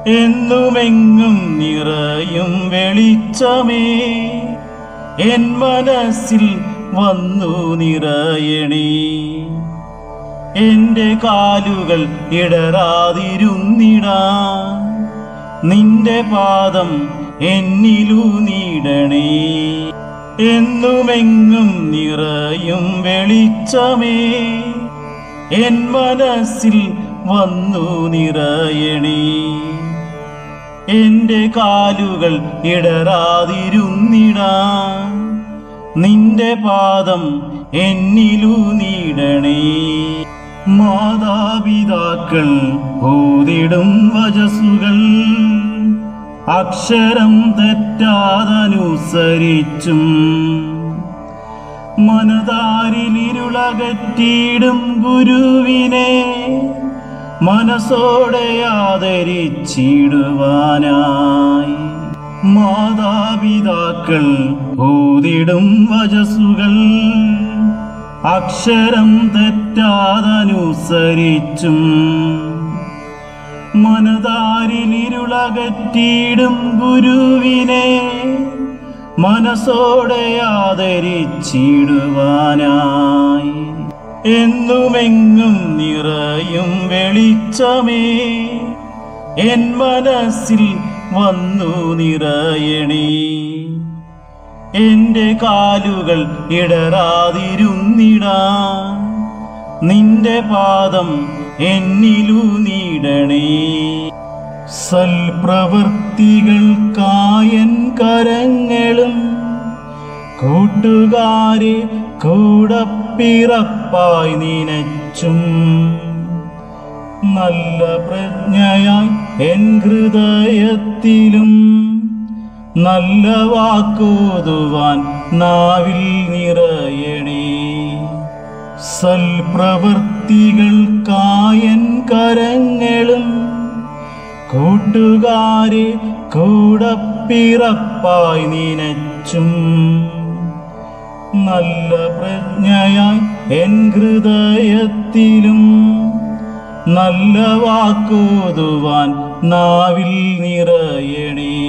എന്നുമെങ്ങും നിറയും വെളിച്ചമേ എൻ മനസ്സിൽ വന്നു നിറയണേ. എന്റെ കാലുകൾ ഇടറാതിരുന്നിടാൻ നിന്റെ പാദം എന്നിലൂന്നിടണേ. എന്നുമെങ്ങും നിറയും വെളിച്ചമേ എൻ മനസ്സിൽ വന്നു നിറയണേ. എന്റെ കാലുകൾ ഇടറാതിരുന്നിടാൻ നിന്റെ പാദം എന്നിലൂന്നിടണേ. മാതാപിതാക്കൾ ഓതിടും വചസ്സുകൾ അക്ഷരം തെറ്റാതനുസരിച്ചും മനതാരിലിരുളകറ്റിയിടും ഗുരുവിനെ മനസ്സോടെ ആദരിച്ചിടുവാനായി. മാതാപിതാക്കൾ ഓതിടും വചസ്സുകൾ അക്ഷരം തെറ്റാതനുസരിച്ചും മനതാരിലിരുളകറ്റിയിടും ഗുരുവിനെ മനസ്സോടെ ആദരിച്ചിടുവാനായി. എന്നുമെങ്ങും നിറയും വെളിച്ചമേ എൻ മനസ്സിൽ വന്നു നിറയണേ. എന്റെ കാലുകൾ ഇടറാതിരുന്നിടാൻ നിന്റെ പാദം എന്നിലൂന്നിടണേ. സൽപ്രവൃത്തികൾക്കായൻ കരങ്ങളും കൂട്ടുകാരെ കൂടപ്പിറപ്പായി നിനച്ചും നല്ല പ്രജ്ഞയായി എൻ ഹൃദയത്തിലും നല്ല വാക്കോതുവാൻ നാവിൽ നിറയണേ. സൽപ്രവൃത്തികൾക്കായൻ കരങ്ങളും കൂട്ടുകാരെ കൂടപ്പിറപ്പായി നിനച്ചും നല്ല പ്രജ്ഞയായി എൻ ഹൃദയത്തിലും നല്ല വാക്കോതുവാൻ നാവിൽ നിറയണേ.